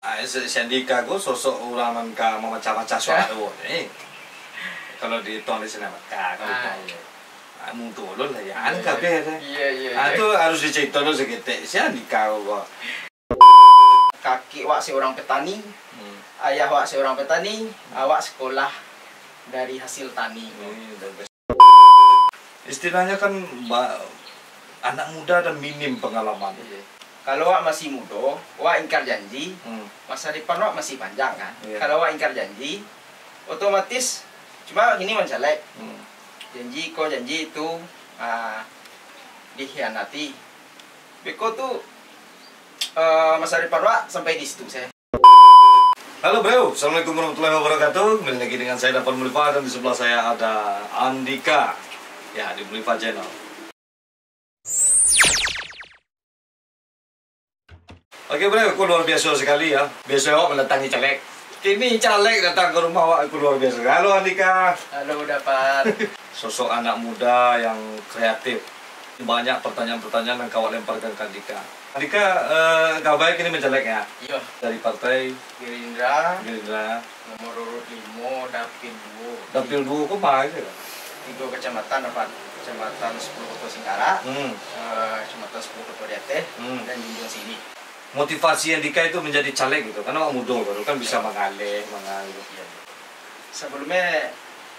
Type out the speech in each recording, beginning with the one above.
Si Andika ku sosok orang nan ka memecah-mecah suara kalau di tuan di sini maka kalau mungkin lo lah ya an kabeh itu harus dicerita dulu segitu si Andika kok kaki wak seorang petani ayah wak seorang petani awak sekolah dari hasil tani istilahnya kan anak muda dan minim pengalaman. Kalau wak masih muda, wak ingkar janji, masa depan wak masih panjang kan. Kalau wak ingkar janji, otomatis cuma gini mencelek. Janji itu dikhianati. Beko tuh masa depan wak sampai di situ saya. Halo bro, assalamualaikum warahmatullahi wabarakatuh. Kembali lagi dengan saya Dapan Mulifa dan di sebelah saya ada Andika ya di Mulifa Channel. Oke bro, aku luar biasa sekali ya. Biasa awak mendatangi caleg. Kini caleg datang ke rumah awak, aku luar biasa. Halo Andika. Halo Dapan. Sosok anak muda yang kreatif. Banyak pertanyaan-pertanyaan yang kau lemparkan ke Andika. Andika, gak baik ini mencaleg ya? Iya. Dari partai Gerindra. Nomor urut 5, Dapil 2. Dapil 2 kok baik ya? 3 kecamatan Dapan. Kecamatan 10 Kota Singkara, Kecamatan 10 Kota Diateh, dan Junjung Sini. Motivasi Andika itu menjadi caleg gitu, karena orang muda baru kan bisa mengalih. Sebelumnya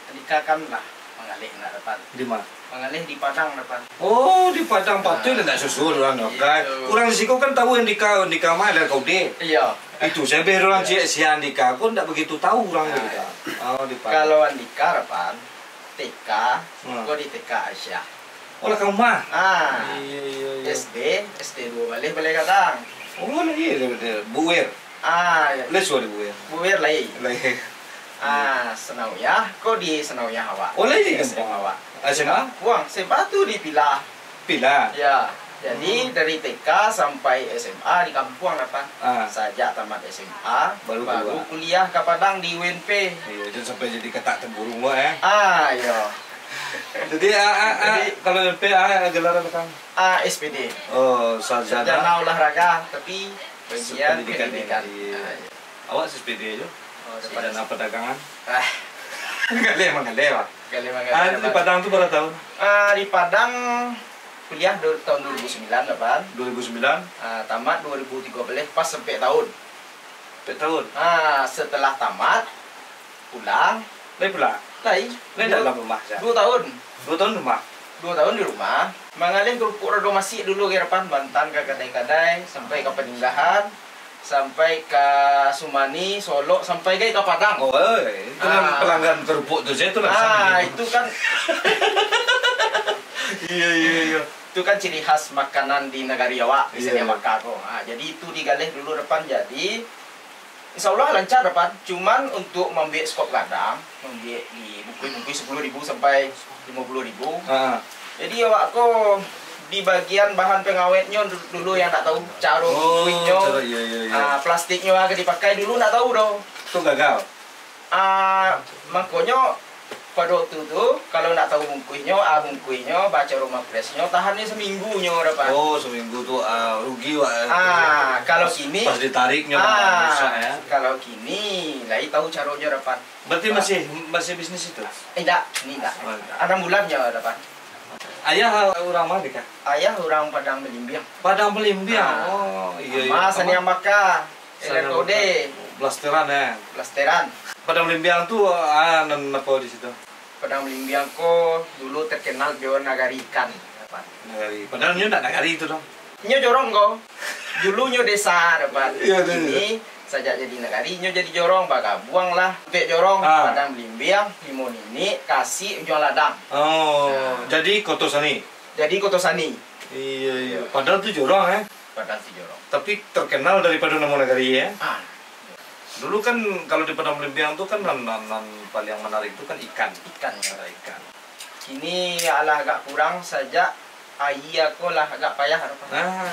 Andika kan lah mengalih nak Dapan. Di mana? Mengalih di Padang Dapan. Oh, di Padang Patuh tidak susul orang kan. Kurang risiko kan tahu Andika mah ada kau deh. Iya. Itu saya baru orang si Andika aku tidak begitu tahu orang gitu. Oh, di Padang. Kalau Andika Dapan TK, kau di TK Aisyah. Oh, lah kamu mah. Iya. SD 2 balik kadang. Oh, iya Buwer. Ya. Les di Buwer. Buwer lagi. Senauyah, kau di Senauyah awak. Oh, lagi SMA awak. SMA? Buang, SMA tuh dipilah. Pilah. Ya. Jadi dari TK sampai SMA di kampung apa? Sajak tamat SMA baru kuliah ke Padang di UNP. Iya, dan sampai jadi ketak tempurung ya. Iya. Jadi kalau UNP gelaran kan? SPD. Oh, sarjana olahraga tapi bagian pendidikan. Awak SPD aja? Sarjana perdagangan? Gak emang di Padang tuh berapa tahun? Di Padang kuliah tahun 2009 Dapan. 2009? Tamat 2013 pas sampai tahun. Setelah tamat pulang. Lain dalam rumah saja. 2 tahun. 2 tahun rumah. 2 tahun di rumah. Mengalih kerupuk rado masih dulu ke depan Bantan ke Kadai-Kadai sampai ke Peninggahan sampai ke Sumani, Solo sampai ke Padang. Oh, itu kan pelanggan kerupuk tuh saya itu lah. Itu kan. Iya. Itu kan ciri khas makanan di negari awak, misalnya Makako. Jadi itu digalih dulu depan jadi insya Allah lancar depan. Cuman untuk membuat skop kadang, membuat di buku 10.000 sampai 50.000. Jadi awak kok di bagian bahan pengawetnya dulu yang tak tahu cara bungkusnya, plastiknya agak dipakai dulu tak tahu dong. Itu gagal. Makanya pada waktu itu kalau nak tahu bungkusnya baca rumah presnya tahannya seminggu dapat. Oh, seminggu tuh rugi kalau kini pas ditariknya rusak ya. Kalau kini lagi tahu caranya dapat. Berarti masih bisnis itu? Tidak, ini tidak. 6 bulannya dapat. Ayah orang mana kah? Ayah orang Padang Melimbiang. Padang Melimbiang. Oh, iya. Mas yang maka LRKOD. Blasteran ya. Blasteran. Padang Melimbiang tuh apa di situ? Padang Melimbiang kok dulu terkenal jual nagari ikan. Nagari. Padahal nyo tak nagari itu dong. Nyo jorong kok. Dulu nyo desa dapat. Ini sajak jadi nagari nyo jadi jorong bakal buang lah pek jorong Padang Melimbiang limun ini kasih jual ladang. Jadi Kotosani. Iya. Padahal tuh jorong ya. Padahal tuh jorong. Tapi terkenal daripada nama nagari ya. Dulu kan kalau di Padang Melimbiang tuh kan paling yang menarik itu kan ikan. Kini alah agak kurang saja. Aku lah agak payah.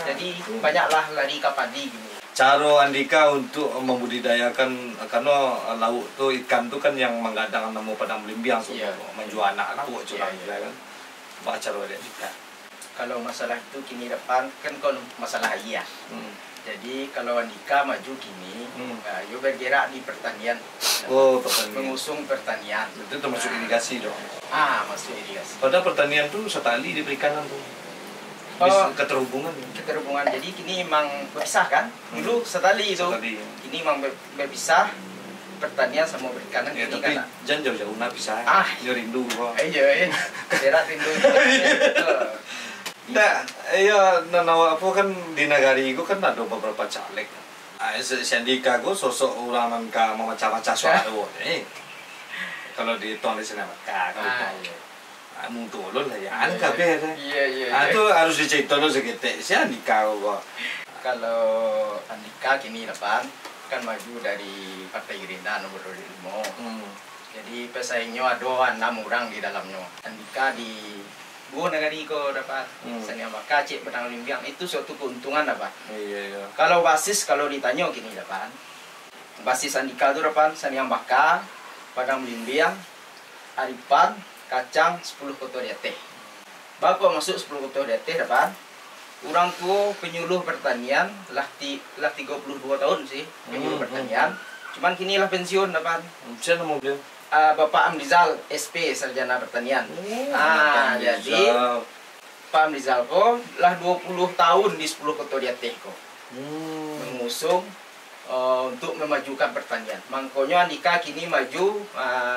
Jadi banyaklah lari ke padi gini. Cara Andika untuk membudidayakan karena lauk tuh ikan tuh kan yang menggadang nama Padang Melimbiang menjual anak lauk curang kan. Baca cara dia Andika. Kalau masalah itu kini depan kan masalah Jadi kalau Andika maju gini, yo bergerak di pertanian. Pertanian. Mengusung pertanian. Itu termasuk irigasi dong. Masuk irigasi. Padahal pertanian tuh setali di perikanan tuh. Keterhubungan. Keterhubungan. Jadi kini emang berpisah kan? Dulu setali itu. Kini emang berpisah pertanian sama perikanan. Ya, tapi kan jangan jauh-jauh pisah. Yo rindu kok. Iya. Kederak rindu. Nah, iya, nanawa apa kan di negari itu kan ada beberapa caleg. Si Andika itu sosok ulaman ka memecah-mecah suara. Kalau di tulis nama kalau tahu. Mung tulun lah ya, kabeh. Iya. Itu harus diceritakan segitu. Si Andika kok. Kalau Andika kini depan kan maju dari Partai Gerindra nomor 25. Jadi pesaingnya ada 6 orang di dalamnya. Andika di negari ko dapat seni maka cek benang limbiang itu suatu keuntungan dapat. Iya. Kalau basis kalau ditanya gini dapat. Basis Andika itu dapat seni baka, padang limbiang, aripan, kacang 10 kotor teh. Bako masuk 10 kotor teh dapat. Orang tuh penyuluh pertanian lah 32 tahun sih penyuluh pertanian. Cuman kini lah pensiun dapat. Siapa mau dia? Bapak Amrizal SP Sarjana Pertanian. Jadi Pak Amrizal ko lah 20 tahun di 10 Kotoria Teh ko. Mengusung untuk memajukan pertanian. Makanya Andika kini maju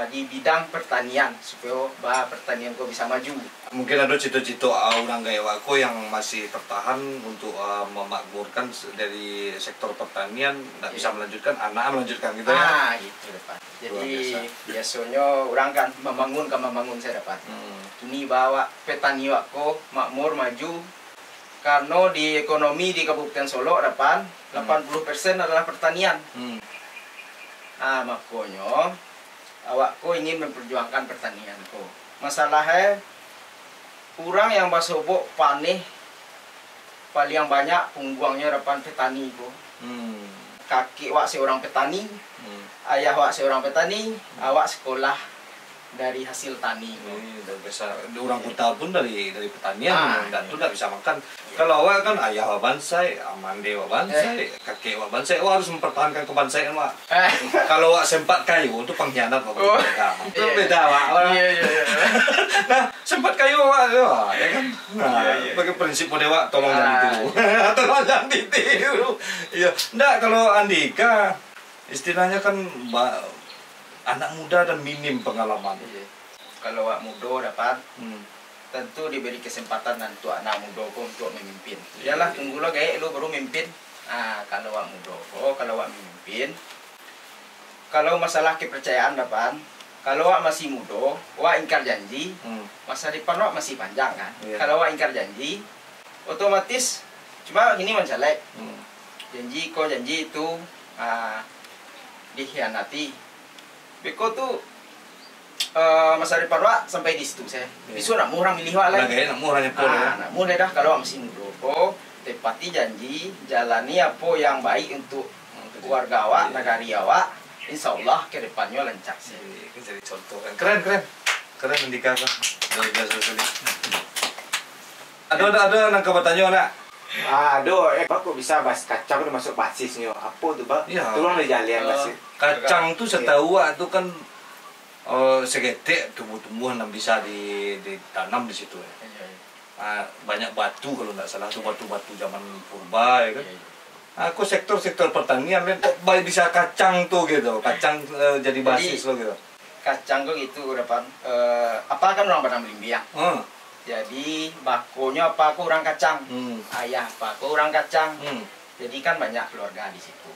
di bidang pertanian supaya pertanian ko bisa maju. Mungkin ada cita-cita orang gaya wako yang masih tertahan untuk memakmurkan dari sektor pertanian, tidak bisa melanjutkan, anak melanjutkan gitu ya. Gitu Pak. Jadi biasanya orang kan membangun saya dapat. Ini bawa petani wako makmur maju karena di ekonomi di Kabupaten Solo dapat 80% adalah pertanian. Makanya awakku ingin memperjuangkan pertanian ko. Masalahnya kurang yang basobok panih paling banyak pungguangnya depan petani ko. Kaki wak seorang petani, ayah wak seorang petani, awak sekolah dari hasil tani. Biasa orang kota pun dari pertanian dan itu tidak bisa makan. Kalau awak kan ayah wa bansai, amande wa bansai, kakek wa bansai, awak harus mempertahankan kebansaian wak. Kalau awak sempat kayu itu pengkhianat wak. Itu beda wak. Nah sempat kayu wak ya kan. Bagi prinsip dewa tolong jangan ditiru. Tolong jangan ditiru. Iya. Nggak kalau Andika istilahnya kan anak muda dan minim pengalaman. Kalau awak muda dapat tentu diberi kesempatan untuk anak muda untuk memimpin. Iyalah tunggulah gaya lu baru memimpin. Kalau awak muda, kalau awak memimpin, kalau masalah kepercayaan dapat, kalau awak masih muda, awak ingkar janji, masa depan awak masih panjang kan. Kalau awak ingkar janji, otomatis cuma ini mencelek. Janji itu dikhianati. Beko tuh masa depan wak sampai di situ saya. Bisu nak murah milih wak lagi. Nak murahnya pun ya. Nak murah dah kalau masih muda. Tepati janji, jalani apa yang baik untuk keluarga awak, negari awak. Insya Allah ke depannya lancar sih. Jadi contoh kan. Keren Andika kan. Luar biasa sekali. Ada nangka bertanya nak. Kok bisa bahas kacang itu masuk basisnya? Apa tuh Pak? Tolong dijalian basis. Kacang tuh setahu itu kan segetek tumbuh-tumbuhan yang bisa ditanam di situ ya. Banyak batu kalau nggak salah tuh batu-batu zaman purba ya kan. Aku sektor pertanian kok bisa kacang tuh gitu. Kacang jadi basis lo gitu. Kacang tuh gitu dapat apa kan orang pada melimbiang. Jadi bakonya apa aku orang kacang, ayah apa aku orang kacang. Jadi kan banyak keluarga di situ.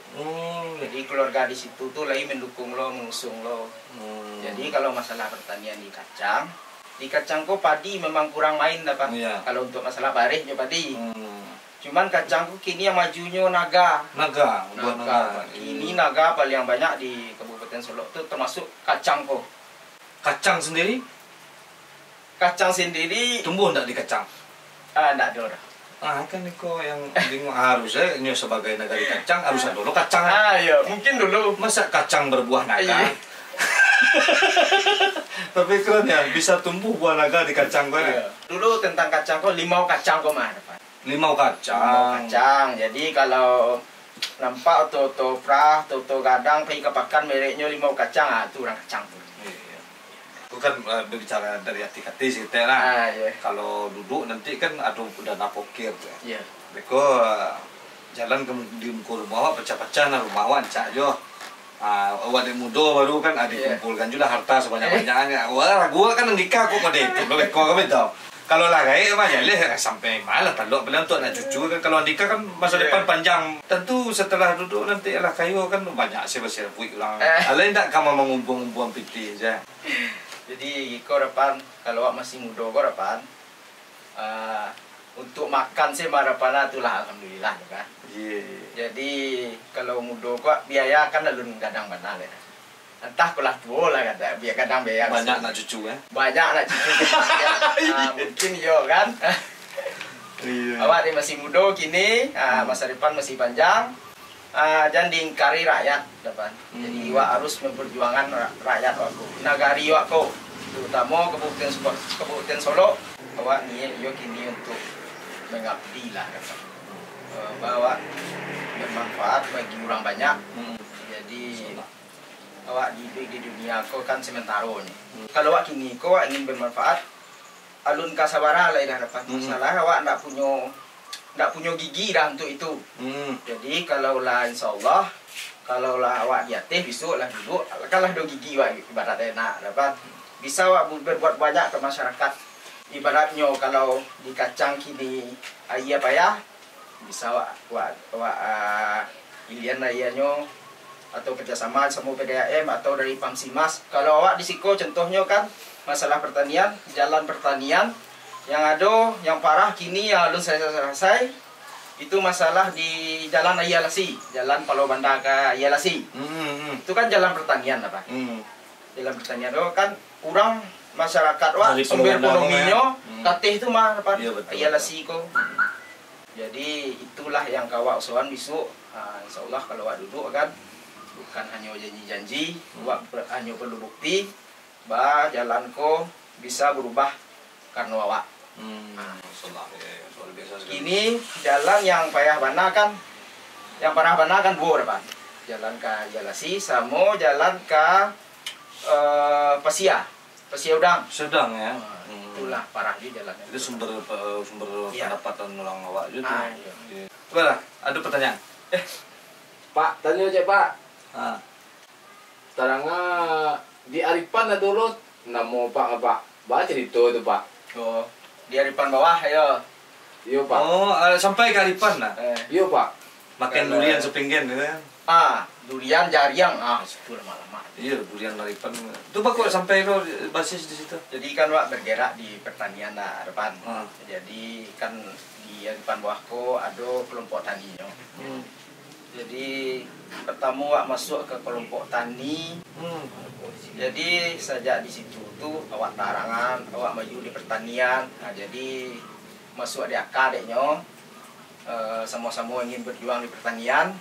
Jadi keluarga di situ tuh lagi mendukung lo, mengusung lo. Jadi kalau masalah pertanian di kacang kok padi memang kurang main dapat. Kalau untuk masalah barihnya padi. Cuman kacang kok kini yang majunya naga. Kini naga paling banyak di Kabupaten Solo tuh termasuk kacang kok. Kacang sendiri? Kacang sendiri tumbuh enggak di kacang? Enggak ada orang. Kan Niko yang bingung harusnya ini sebagai negari kacang harus ada dulu kacang. Iya, mungkin dulu. Masa kacang berbuah naga? Tapi keren ya, bisa tumbuh buah naga di kacang kok. Dulu tentang kacang kok limau kacang kok mah. Limau kacang. Jadi kalau nampak oto prah, oto gadang, pergi ke pakan mereknya limau kacang, itu orang kacang tuh. Iya. Itu kan berbicara dari hati-hati sih teh lah. Iya. Kalau duduk nanti kan ada dana pokir ya. Iya. Beko jalan ke di muka rumah awak pecah-pecah nah rumah awak cak jo. Awak di muda baru kan ada kumpulkan juga harta sebanyak-banyaknya. Wah, gua kan nikah kok pada itu. Beko kami tahu. Kalau lah kayak mah ya sampai malah talok bilang untuk anak cucu kan kalau nikah kan masa depan panjang. Tentu setelah duduk nanti lah kayu kan banyak sih buik ulang. Alain tak kamu mengumpul-ngumpul piti aja. Jadi kau depan kalau awak masih muda kau depan untuk makan sih marapan itulah alhamdulillah kan. Jadi kalau muda kau biaya kan lalu gadang benar ya. Entah kelas tua lah kata biar kadang biar banyak anak cucu ya. Banyak anak cucu mungkin yo kan. Awak masih muda kini, masa depan masih panjang. Jangan diingkari rakyat depan. Jadi awak harus memperjuangkan rakyat aku. Nagari aku, terutama Kabupaten Solo. Awak niat yo kini untuk mengabdi lah kata. Bahwa bermanfaat bagi orang banyak. Jadi awak di dunia kau kan sementara nih. Kalau awak kini kau ingin bermanfaat, alun kasabara lah dah dapat. Masalah awak ndak punya gigi dah untuk itu. Jadi kalau lah insyaallah kalau lah awak diatih besok lah duduk, kalah do gigi awak ibarat enak dapat. Bisa awak berbuat banyak ke masyarakat. Ibaratnya kalau di kacang kini ayah payah, bisa awak ilian ayahnya atau kerjasama sama PDAM atau dari Pamsimas. Kalau awak di Siko contohnya kan masalah pertanian, jalan pertanian yang ada yang parah kini yang belum selesai itu masalah di jalan Ayalasi, jalan Palau Banda ke Ayalasi. Itu kan jalan pertanian apa? Jalan pertanian itu kan kurang masyarakat wah sumber ekonominya katih itu mah apa? Ayalasi kok. Jadi itulah yang kawak usulan besok. Insyaallah kalau awak duduk kan bukan hanya janji-janji, hanya perlu bukti bahwa jalanku bisa berubah karena awak. Ini jalan yang payah bana kan, yang parah bana kan berapa? Jalan ke Jalasi, sama jalan ke Pasia Udang. Sedang ya. Itulah parah di jalannya. Itu sumber pendapatan orang awak juga. Coba ada pertanyaan. Pak, tanya aja Pak. Sekarang di Aripan ada dulu namo Pak apa? Baca cerita itu Pak. Oh, di Aripan bawah ya. Iya Pak. Oh, sampai ke Aripan lah. Iya Pak. Makan durian sepinggan gitu kan. Durian jariang. Itu lama-lama. Iya, durian Aripan. Itu Pak kok sampai lo basis di situ. Jadi kan Pak bergerak di pertanian lah Aripan. Jadi kan di Aripan bawahku ada kelompok taninya. Jadi pertama awak masuk ke kelompok tani. Jadi sejak di situ tuh awak tarangan, awak maju di pertanian. Jadi masuk di akadnya, sama-sama ingin berjuang di pertanian.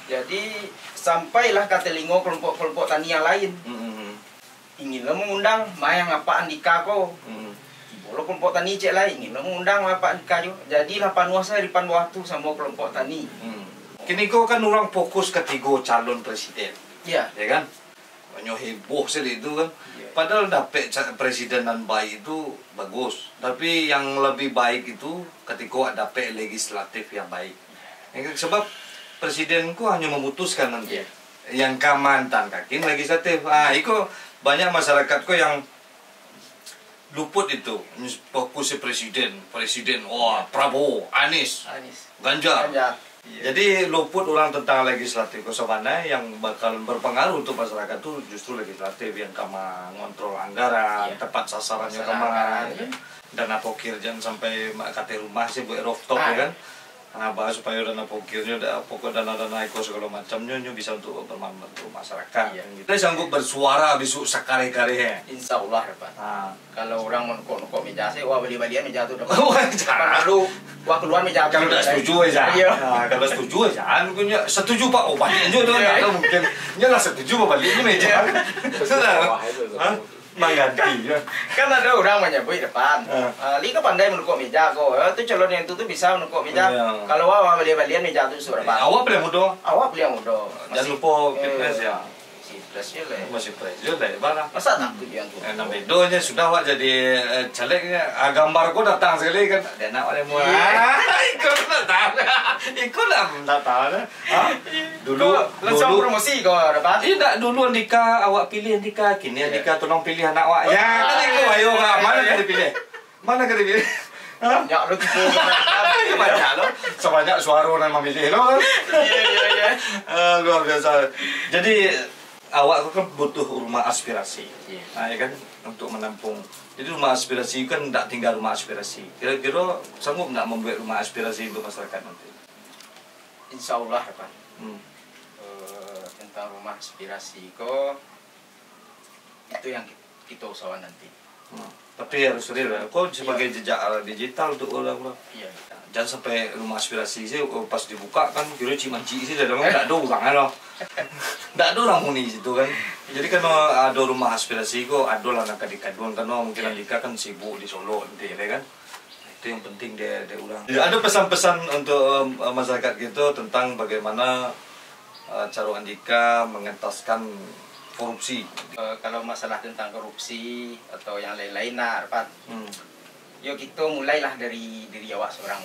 Jadi sampailah ke telinga kelompok-kelompok tani yang lain. Inginlah mengundang mayang apa andika ko. Boleh kelompok tani cek lain inginlah mengundang apa andika jo. Jadilah panuah saya di bawah tu sama kelompok tani. Kini kau kan orang fokus ketiga calon presiden. Iya. Ya kan? Banyak heboh sekali itu kan. Padahal dapat presidenan baik itu bagus. Tapi yang lebih baik itu ketika dapat legislatif yang baik. Sebab presiden ku hanya memutuskan nanti. Yang kamantan kakin legislatif. Itu banyak masyarakat ku yang luput itu. Fokus presiden. Prabowo, Anies. Ganjar. Jadi luput orang tentang legislatif kosovana yang bakal berpengaruh untuk masyarakat itu justru legislatif yang kama ngontrol anggaran, tepat sasarannya kama, dana pokir jangan sampai kate rumah sih buat rooftop ya kan. Bahas supaya dana pokirnya, pokok dana-dana eko segala macamnya bisa untuk bermanfaat untuk masyarakat. Kita sanggup bersuara besok sekali-kali. Insya Allah Pak. Kalau orang menukok meja sih, beli-belian meja itu dapat. Lalu keluar meja. Kalau udah setuju aja. Kalau setuju aja, punya setuju Pak. Balik aja tuh. Atau mungkin nyalah setuju baliknya meja. Sudah. Mengganti ya. Kan ada orang menyebut depan. Li kan pandai menukuk meja kok. Itu calon yang itu tuh bisa menukuk meja. Kalau awak beli-belian meja tuh sudah depan. Awak beli muda. Awak beli yang muda. Jangan lupa fitness ya. Masih lah. Masih fresh juga dari mana? Masa takut yang tuh? Enam bedonya sudah awak jadi calegnya. Gambarku datang sekali kan. Dia nak ada mua. Ikut datang. Ikut lah datang. Dulu langsung promosi kok depan. Tidak dulu Andika awak pilih Andika. Kini Andika tolong pilih anak awak. Ya kan itu ayo mana kan dipilih? Mana kan dipilih? Banyak lo gitu. Banyak lo. Sebanyak suara orang memilih lo kan. Iya. Luar biasa. Jadi awak kan butuh rumah aspirasi, nah, ya kan, untuk menampung. Jadi rumah aspirasi kan tidak tinggal rumah aspirasi. Kira-kira sanggup tidak membuat rumah aspirasi untuk masyarakat nanti? Insya Allah Pak. Tentang rumah aspirasi kok itu yang kita usahakan nanti. Tapi harus real ya. Kok sebagai jejak digital untuk orang-orang. Iya. Jangan sampai rumah aspirasi sih pas dibuka kan kira cimanci sih dalam tidak ada orang loh. Tidak ada orang muni situ kan. Jadi kan ada rumah aspirasi kok ada lah nak dikaduan kan mungkin Andika kan sibuk di Solo nanti ya kan. Itu yang penting dia ulang. Ada pesan-pesan untuk masyarakat gitu tentang bagaimana cara Andika mengentaskan korupsi. Kalau masalah tentang korupsi atau yang lain-lain nah Pak. Yuk kita mulailah dari diri awak seorang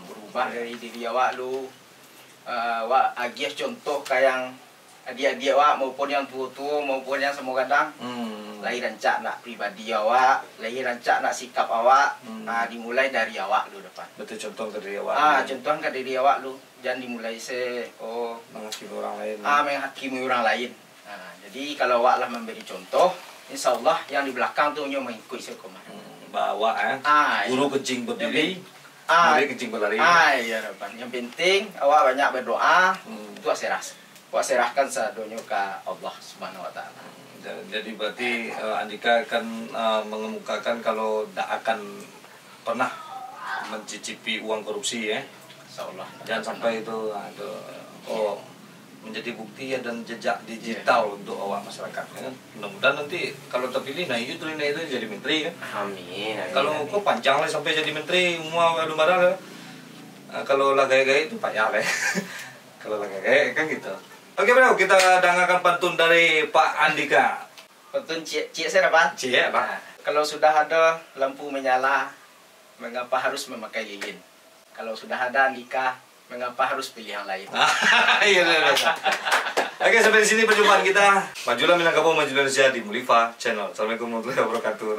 berubah dari diri awak lu awak agias contoh kayak adik-adik awak maupun yang tua-tua maupun yang semua kadang lahir rancak nak pribadi awak lahir rancak nak sikap awak dimulai dari awak lu depan betul contoh ke diri awak contoh ke diri awak lu jangan dimulai menghakimi orang lain menghakimi orang lain jadi kalau awak lah memberi contoh insyaallah yang di belakang tu nyo mengikut sekomar bawa guru kencing berdiri murid kencing berlari iya Rabban. Yang penting awak banyak berdoa itu awak serahkan sadonyo ke Allah Subhanahu wa taala. Jadi berarti Andika akan mengemukakan kalau tidak akan pernah mencicipi uang korupsi ya. Insyaallah. Jangan sampai itu menjadi bukti dan jejak digital untuk awak masyarakat ya kan. Mudah-mudahan nanti kalau terpilih itu jadi menteri kan. Amin. Kalau kok panjang lah sampai jadi menteri semua aduh marah kalau lah gaya-gaya itu payah lah. Kalau lah gaya kan gitu. Oke bro, kita dengarkan pantun dari Pak Andika. Pantun cik saya apa? Cik apa? Kalau sudah ada lampu menyala, mengapa harus memakai lilin? Kalau sudah ada Andika, mengapa harus pilih yang lain? Iya. Oke, sampai di sini perjumpaan kita. Majulah Minangkabau, maju Indonesia di Mulifa Channel. Assalamualaikum warahmatullahi wabarakatuh.